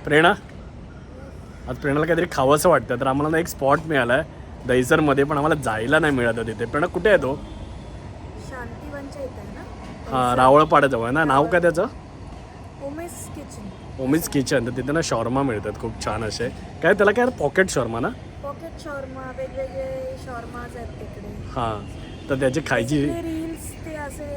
प्रेरणा, आज प्रेरणाला काहीतरी खावंसं वाटतं, तर आम्हाला ना एक स्पॉट मिळाला आहे दहिसरमध्ये, पण आम्हाला जायला नाही मिळत तिथे. प्रेरणा कुठे आहे तो? शांतीवनच्या इथे आहे ना. हां, रावळपाड्याजवळ ना. नाव काय त्याचं? ओमेस किचन. ओमीज किचन. तर तिथे ना शॉर्मा मिळतात खूप छान असे. काय त्याला काय पॉकेट शॉर्मा ना? पॉकेट शॉर्मा, वेगवेगळे शॉर्माज आहेत तिकडे. हां, तर त्याची खायची रील्स ते असे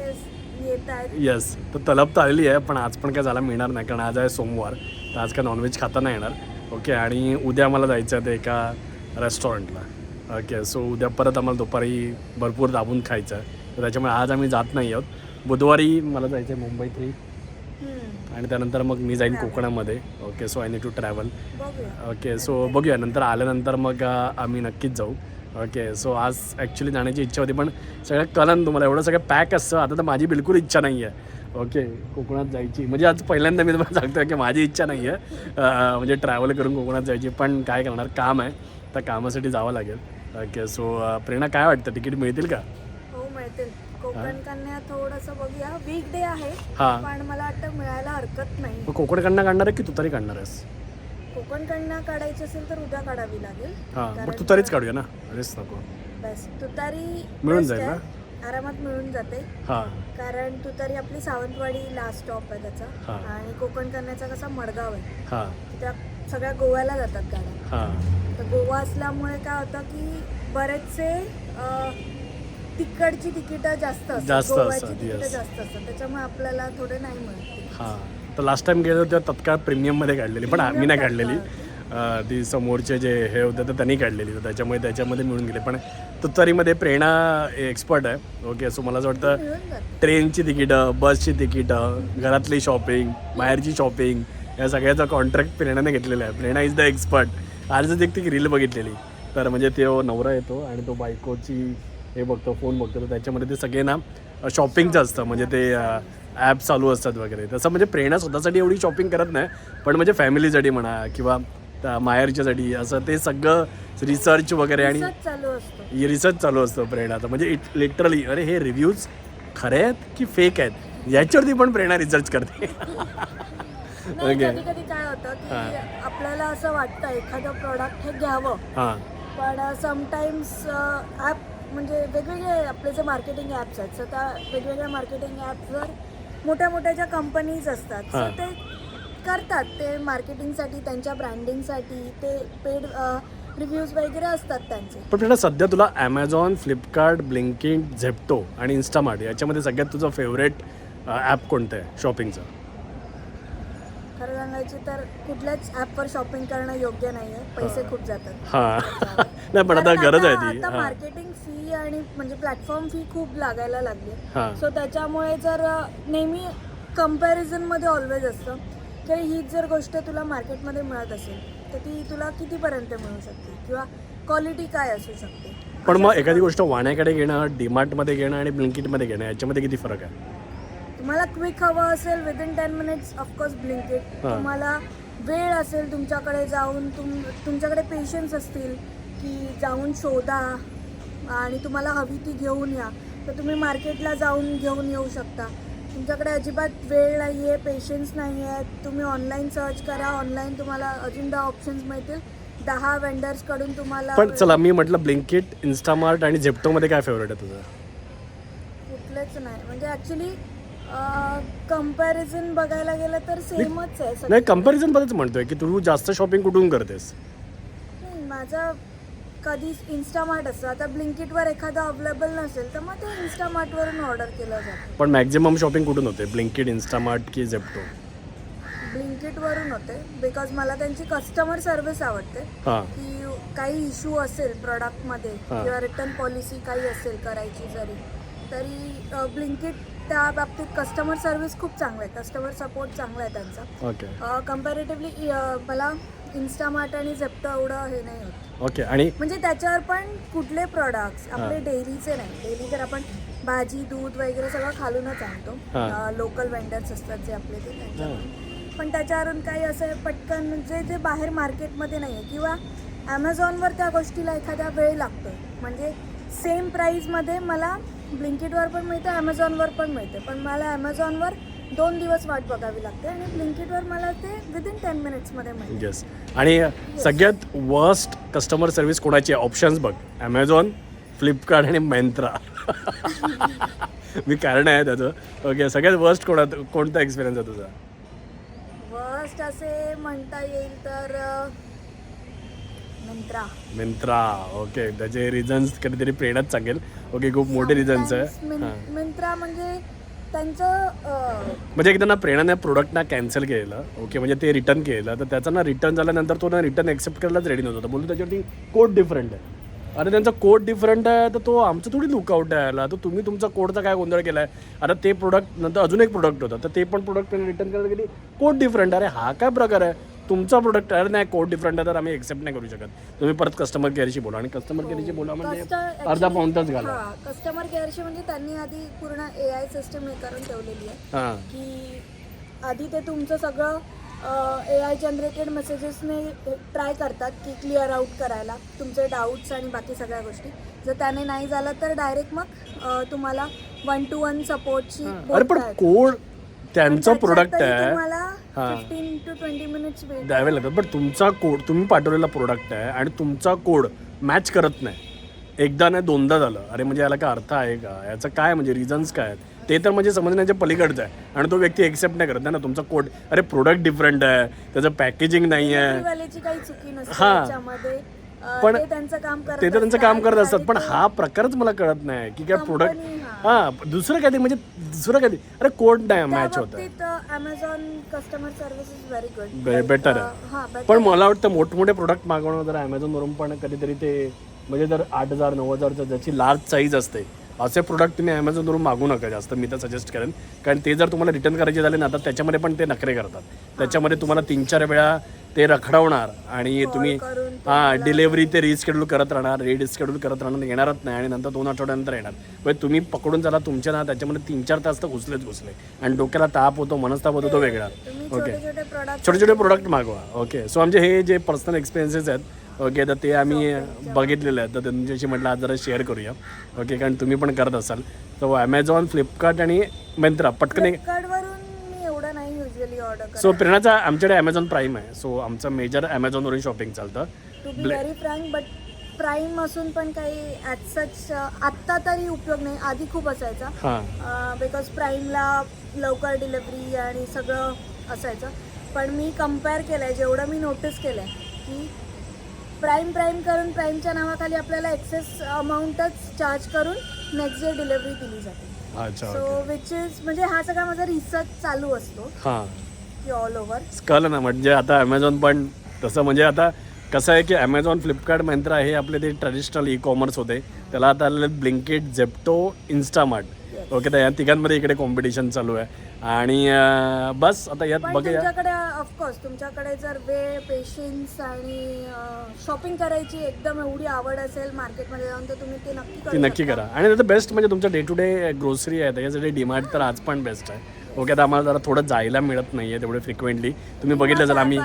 येत आहेत. येस. तर तलब तर आलेली आहे, पण आज पण काय झाला मिळणार नाही, कारण आज आहे सोमवार, तर आज काय नॉनव्हेज खाता नाही येणार. ओके. आणि उद्या मला जायचं आहे ते एका रेस्टॉरंटला. ओके. सो उद्या परत आम्हाला दुपारी भरपूर दाबून खायचं आहे, तर त्याच्यामुळे आज आम्ही जात नाही आहोत. बुधवारी मला जायचं आहे मुंबई 3, आणि त्यानंतर मग मी जाईन कोकणामध्ये. Okay. So I need to travel. बघूया. ओके. सो बघूया नंतर आल्यानंतर मग आम्ही नक्कीच जाऊ. ओके. सो आज ॲक्च्युली जाण्याची इच्छा होती, पण सगळं कळलं तुम्हाला, एवढं सगळं पॅक असतं. आता तर माझी बिलकुल इच्छा नाही आहे ओके कोकणात जायची. म्हणजे आज पहिल्यांदा मी तुम्हाला सांगतो की माझी इच्छा नाही आहे म्हणजे ट्रॅव्हल करून कोकणात जायची, पण काय करणार, काम आहे, तर कामासाठी जावं लागेल. ओके. सो प्रेरणा, काय वाटतं, तिकीट मिळतील का? हो, मिळतील. कोकण कन्या थोडंसं बघूया. वीक डे आहे, हां. पण मला वाटतं मिळायला हरकत नाही. मग कोकणकडनं काढणार आहे की तू तरी काढणार आहेस? कोकण कन्या काढायची असेल तर उद्या काढावी लागेल. हां, मग तू तरीच काढूया ना, अरेच नको. बेस्ट. तुतारी मिळून best जाईल आहे. ना? आरामात मिळून जाते, हां कारण तुतारी आपली सावंतवाडी लास्ट स्टॉप आहे त्याचा, हां. आणि कोकण कन्याचा कसा मडगाव आहे, हां त्या सगळ्या गोव्याला जातात गाड्या. हां तर गोवा असल्यामुळे काय होतं की बरेचसे तिकडची तिकीटं जास्त जास्त गोव्याची असतात, तिकीटं yes. जास्त असतात, त्याच्यामुळे आपल्याला थोडे नाही मिळत. हां. तर लास्ट टाइम गेलो तेव्हा तत्काळ प्रीमियममध्ये काढलेली, पण आम्ही नाही काढलेली. ती समोरचे जे हे होते तर त्यांनी काढलेली, तर त्याच्यामध्ये मिळून गेले. पण तुतारीमध्ये प्रेरणा एक्सपर्ट आहे. ओके. सो मला असं वाटतं मिळून जाते. ट्रेनची तिकीटं, बसची तिकीटं, घरातली शॉपिंग, बाहेरची शॉपिंग, या सगळ्याचा कॉन्ट्रॅक्ट प्रेरणाने घेतलेला आहे. प्रेरणा इज द एक्सपर्ट. आजच एक ती रील बघितलेली, तर म्हणजे तो नवरा येतो आणि तो बायकोची हे बघतो, फोन बघतो, तर त्याच्यामध्ये ते सगळे ना शॉपिंगचं असतं, म्हणजे ते ॲप चालू असतात वगैरे. तसं म्हणजे प्रेरणा स्वतःसाठी एवढी शॉपिंग करत नाही, पण म्हणजे फॅमिलीसाठी म्हणा किंवा माहेरच्यासाठी, असं ते सगळं रिसर्च वगैरे आणि रिसर्च चालू असतो. रिसर्च चालू असतं प्रेरणाचं. म्हणजे लिटरली अरे हे रिव्ह्यूज खरे आहेत की फेक आहेत याच्यावरती पण प्रेरणा रिसर्च करते. नाही, ओके. कधी कधी काय होतं की आपल्याला असं वाटतं एखादं प्रॉडक्ट हे घ्यावं, हां पण समटाईम्स ॲप म्हणजे वेगवेगळे आपले जे मार्केटिंग ॲप्स आहेत, तर त्या वेगवेगळ्या मार्केटिंग ॲप्सवर मोठ्या मोठ्या ज्या कंपनीज असतात, हां. तर ते करतात, ते मार्केटिंगसाठी, त्यांच्या ब्रँडिंगसाठी ते पेड रिव्ह्यूज वगैरे असतात त्यांचे. पण प्रेरणा, सध्या तुला ॲमेझॉन, फ्लिपकार्ट, ब्लिंकिट, झेप्टो आणि इन्स्टामार्ट याच्यामध्ये सगळ्यात तुझं फेवरेट ॲप कोणतं आहे शॉपिंगचं? खरं सांगायची तर कुठल्याच ॲपवर शॉपिंग करणं योग्य नाही आहे, पैसे खूप जातात. हां नाही, पण आता गरज आहे ती. आता हां मार्केटिंग फी आणि म्हणजे प्लॅटफॉर्म फी खूप लागायला लागली. हां सो त्याच्यामुळे जर नेहमी कम्पॅरिझनमध्ये ऑलवेज असतं की हीच जर गोष्ट तुला मार्केटमध्ये मिळत असेल तर ती तुला कितीपर्यंत मिळू शकते किंवा क्वालिटी काय असू शकते. पण मग एखादी गोष्ट वाण्याकडे घेणं, डीमार्टमध्ये घेणं आणि ब्लिंकिटमध्ये घेणं याच्यामध्ये किती फरक आहे? तुम्हाला क्विक हवं असेल विदिन 10 मिनिट्स ऑफकोर्स ब्लिंकिट. हां. तुम्हाला वेळ असेल तुमच्याकडे जाऊन तुमच्याकडे पेशन्स असतील की जाऊन शोधा आणि तुम्हाला हवी ती घेऊन या, तर तुम्ही मार्केटला जाऊन घेऊन येऊ शकता. तुमच्याकडे अजिबात वेळ नाही आहे, पेशन्स नाही आहे, तुम्ही ऑनलाईन सर्च करा, ऑनलाईन तुम्हाला अजून 10 ऑप्शन्स मिळतील, 10 वेंडर्सकडून तुम्हाला. पण चला, मी म्हटलं ब्लिंकिट, इन्स्टामार्ट आणि झेप्टोमध्ये काय फेवरेट आहे तुझं? कुठलेच नाही, म्हणजे ॲक्च्युली कम्पॅरिझन बघायला गेलं तर सेमच आहे. नाही, कम्पॅरिझनबद्दलच म्हणतोय की तू जास्त शॉपिंग कुठून करतेस? नाही, माझं कधी इन्स्टामार्ट असतं. आता ब्लिंकिटवर एखादं अवेलेबल नसेल तर मग ते इन्स्टामार्टवरून ऑर्डर केलं जातं. पण मॅक्झिमम शॉपिंग कुठून होते, ब्लिंकिट, इन्स्टामार्ट की झेप्टो? ब्लिंकिटवरून होते, बिकॉज मला त्यांची कस्टमर सर्व्हिस आवडते. हां की काही इश्यू असेल प्रॉडक्टमध्ये हां. किंवा रिटर्न पॉलिसी काही असेल करायची तरी ब्लिंकिट त्या बाबतीत कस्टमर सर्व्हिस खूप चांगलं आहे, कस्टमर सपोर्ट चांगला आहे त्यांचा. ओके कम्पॅरेटिव्हली मला इन्स्टामार्ट आणि झेप्टो एवढं हे नाही होत. ओके. आणि म्हणजे त्याच्यावर पण कुठले प्रॉडक्ट्स आपले डेलीचे नाही, डेली तर आपण भाजी दूध वगैरे सगळं खालूनच आणतो, लोकल वेंडर्स असतात जे आपले ते त्यांच्याकडून. पण त्याच्यावरून काही असं पटकन म्हणजे जे बाहेर मार्केटमध्ये नाही आहे किंवा ॲमेझॉनवर त्या गोष्टीला एखादा वेळ लागतो, म्हणजे सेम प्राईजमध्ये मला ब्लिंकिटवर पण मिळते, ॲमेझॉनवर पण मिळते, पण मला ॲमेझॉनवर 2 दिवस वाट बघावी लागते आणि ब्लिंकिटवर मला ते विदिन 10 मिनिट्समध्ये मिळते. येस. आणि सगळ्यात वर्स्ट कस्टमर सर्व्हिस कोणाची आहे? ऑप्शन्स बघ, ॲमेझॉन, फ्लिपकार्ट आणि मिंत्रा. मी कारण आहे त्याचं. ओके, सगळ्यात वर्स्ट कोणता एक्सपिरियन्स आहे तुझा? वर्स्ट असे म्हणता येईल तर मिंत्रा. ओके, त्याचे रिझन्स कधीतरी प्रेरणाच सांगेल. ओके, खूप मोठे रिझन्स आहे. मिंत्रा म्हणजे त्यांचं म्हणजे एकदा ना प्रेरणाने प्रोडक्ट कॅन्सल केलेलं. ओके, म्हणजे ते रिटर्न केलं, तर त्याचा ना रिटर्न झाल्यानंतर तो ना रिटर्न एक्सेप्ट करायलाच रेडी नव्हता. बोलतो त्याच्यावरती कोड डिफरंट आहे. अरे त्यांचा कोड डिफरंट आहे, तर तो आमचं थोडी लुकआउट आहे याला. तर तुम्ही तुमचा कोडचा काय गोंधळ केला आहे? आता ते प्रोडक्ट नंतर अजून एक प्रोडक्ट होतं, तर ते पण प्रोडक्ट रिटर्न करायला गेली, कोड डिफरंट. अरे हा काय प्रकार आहे? तुमचा प्रोडक्ट अरे नाही, कोड डिफरंट आहे तर आम्ही एक्सेप्ट नाही करू शकत. तुम्ही परत कस्टमर केअरशी बोला. आणि कस्टमर केअरशी बोला म्हणजे अर्धा पाऊण तास घाला. कस्टमर केअरशी म्हणजे त्यांनी आधी पूर्ण AI सिस्टम हे करून ठेवलेली आहे हां, की आधी ते तुमचं सगळं AI जनरेटेड मेसेजेसने ट्राय करतात की क्लिअर आउट करायला तुमचे डाऊट्स आणि बाकी सगळ्या गोष्टी. जर त्याने नाही झालं तर डायरेक्ट मग तुम्हाला 1-to-1 सपोर्टची अरे पण कोड त्यांचं प्रोडक्ट आहे, तुम्हाला 15 to 20 मिनिट्स वेट द्यावे लागतात. पण तुमचा कोड, तुम्ही पाठवलेला प्रोडक्ट आहे आणि तुमचा कोड मॅच करत नाही. एकदा नाही दोनदा झालं. अरे म्हणजे याला काय अर्थ आहे का? याचं काय म्हणजे रिझन्स काय आहेत? ते तर म्हणजे समजण्याच्या पलीकडचं आहे. आणि तो व्यक्ती एक्सेप्ट नाही करत ना तुमचा कोड. अरे प्रोडक्ट डिफरंट आहे, त्याचं पॅकेजिंग नाही आहे. काही चुकी नसते त्याच्यामध्ये. पण ते त्यांचं काम करत ते तर त्यांचं काम करत असतात. पण हा प्रकारच मला कळत नाही की काय प्रोडक्ट दुसरं काय ते म्हणजे दुसरं काय ते. अरे कोड नाही मॅच होत आहे. Amazon customer service is very good, better आहे. पण मला वाटतं मोठमोठे प्रोडक्ट मागवणं जर ॲमेझॉनवरून पण कधीतरी ते म्हणजे जर 8,000 9,000 ज्याची लार्ज साईज असते असे प्रोडक्ट तुम्ही ॲमेझॉनवरून मागू नका जास्त. मी तर सजेस्ट करेन. कारण ते जर तुम्हाला रिटर्न करायचे झाले ना तर त्याच्यामध्ये पण ते नखरे करतात. त्याच्यामध्ये तुम्हाला 3-4 वेळा ते रखडवणार आणि तुम्ही डिलेव्हरी ते रिस्केड्यूल करत राहणार, रिस्केड्यूल करत राहणार, येणारच नाही आणि नंतर 2 आठवड्यानंतर येणार. म्हणजे तुम्ही पकडून झाला तुमच्या ना त्याच्यामध्ये 3-4 तास तर घुसले आणि डोक्याला ताप होतो, मनस्ताप होतो, तो वेगळा. ओके, छोटे छोटे प्रोडक्ट मागवा. ओके, सो आमचे हे जे पर्सनल एक्सपिरियन्सेस आहेत, ओके, तर ते आम्ही बघितलेले आहेत. तर तुमच्याशी म्हटलं आज जरा शेअर करूया. ओके, कारण तुम्ही पण करत असाल. तर ॲमेझॉन, फ्लिपकार्ट आणि मिंत्रा पटकन नाही युजली ऑर्डर. सो प्रेरणाचा आमच्याकडे ॲमेझॉन प्राईम आहे. सो आमचं मेजर ॲमेझॉनवरून शॉपिंग चालतं. To be very frank, but prime असून पण काही ॲज सच आत्ता तरी उपयोग नाही. आधी खूप असायचा. बिकॉज प्राईमला लवकर डिलिव्हरी आणि सगळं असायचं. पण मी कम्पेअर केलं आहे, जेवढं मी नोटीस केलं आहे की प्राईम करून प्राईमच्या नावाखाली आपल्याला एक्सेस अमाऊंटच चार्ज करून नेक्स्ट डे डिलिव्हरी दिली जाते. सो विच इज म्हणजे हा सगळा माझा रिसर्च चालू असतो की ऑल ओव्हर कळलं ना. म्हणजे आता ॲमेझॉन पण तसं म्हणजे आता कसं आहे की ॲमेझॉन, फ्लिपकार्ट, मिंत्रा हे आपले ते ट्रेडिशनल ई-कॉमर्स होते. त्याला आता आलेले ब्लिंकिट, झेप्टो, इन्स्टामार्ट. ओके, तर या तिघांमध्ये इकडे कॉम्पिटिशन चालू आहे. आणि बस आता यात बघूया. तुमच्याकडे ऑफकोर्स तुमच्याकडे जर वेळ, पेशन्स आणि शॉपिंग करायची एकदम एवढी आवड असेल मार्केटमध्ये जाऊन तर तुम्ही ते नक्की करा. आणि त्याचं बेस्ट म्हणजे तुमच्या डे टू डे ग्रोसरी आहे त्याच्यासाठी डीमार्ट तर आज पण बेस्ट आहे. ओके, आता आम्हाला जरा थोडं जायला मिळत नाही आहे तेवढे फ्रिक्वेंटली. तुम्ही बघितलं जर आम्ही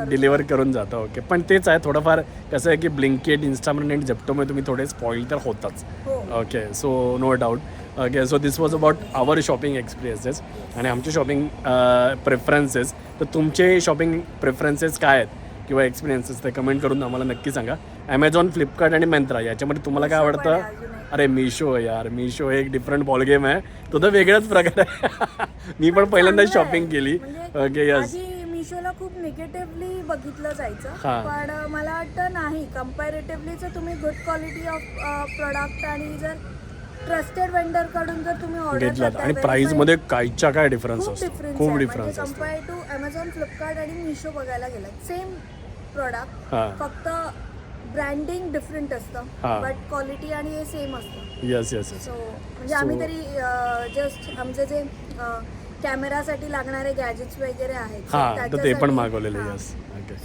डिलिव्हर करून जातो. ओके, पण तेच आहे थोडंफार कसं आहे की ब्लिंकिट, इन्स्टामार्ट आणि झेप्टोमध्ये तुम्ही थोडे स्पॉईल तर होताच. Okay, so no doubt. Okay, so this was about our shopping experiences आणि आमचे शॉपिंग प्रेफरन्सेस. तर तुमचे शॉपिंग प्रेफरन्सेस काय आहेत किंवा एक्सपिरियन्सेस ते कमेंट करून आम्हाला नक्की सांगा. ॲमेझॉन, फ्लिपकार्ट आणि मिंत्रा याच्यामध्ये तुम्हाला काय आवडतं? अरे मिशो यार, मिशो एक डिफरंट बॉल गेम आहे. तो तर वेगळाच प्रकार आहे. मी पण पहिल्यांदाच शॉपिंग केली. Okay, yes. मिशोला खूप निगेटिव्हली बघितलं जायचं, पण मला वाटतं नाही. कम्पॅरेटिव्हली जर तुम्ही गुड क्वालिटी ऑफ प्रोडक्ट आणि जर ट्रस्टेड वेंडर कडून जर तुम्ही ऑर्डर घेतलात आणि प्राइस मध्ये कायच्या काय डिफरन्स असतो, खूप डिफरन्स असतो. कम्पेअर टू Amazon, फ्लिपकार्ट आणि मिशो बघायला गेलं सेम प्रोडक्ट, फक्त ब्रँडिंग डिफरंट असतं बट क्वालिटी आणि हे सेम असतं. Yes yes. सो म्हणजे आम्ही तरी जस्ट आमचे जे कॅमेरासाठी लागणारे गॅजेट्स वगैरे आहेत ते पण मागवलेले. येस.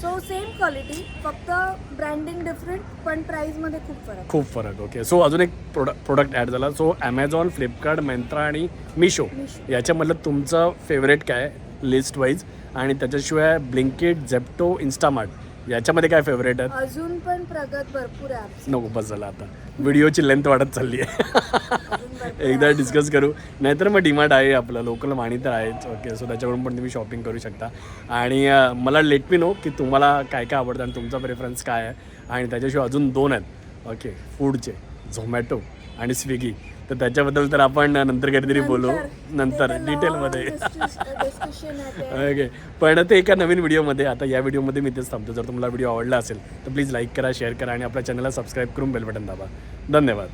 सो सेम क्वालिटी, फक्त ब्रँडिंग डिफरंट पण प्राइसमध्ये खूप फरक. ओके, सो अजून एक प्रोडक्ट ॲड झाला. सो ॲमेझॉन, फ्लिपकार्ट, मिंत्रा आणि मिशो याच्यामधलं तुमचं फेवरेट काय लिस्ट वाईज? आणि त्याच्याशिवाय ब्लिंकिट, झेप्टो, इन्स्टामार्ट याच्यामध्ये काय फेवरेट आहेत? अजून पण प्रगत भरपूर ॲप्स नको बस झालं आता, व्हिडिओची लेंथ वाढत चालली आहे. एकदा डिस्कस करू, नाहीतर मग डीमार्ट आहे आपलं लोकल माणी तर आहेच. ओके, सो त्याच्याकडून पण तुम्ही शॉपिंग करू शकता. आणि मला लेट मी नो की तुम्हाला काय काय आवडतं आणि तुमचा प्रेफरन्स काय आहे. आणि त्याच्याशिवाय अजून 2 आहेत ओके फूडचे, झोमॅटो आणि स्विगी. तर त्याच्याबद्दल तर आपण नंतर काहीतरी बोलू, नंतर डिटेलमध्ये. डिस्कशन आहे ओके, पण ते एका नवीन व्हिडिओमध्ये. आता या व्हिडिओमध्ये मी तेच थांबतो. जर तुम्हाला व्हिडिओ आवडला असेल तर प्लीज लाईक करा, शेअर करा आणि आपल्या चॅनलला सबस्क्राईब करून बेल बटन दाबा. धन्यवाद.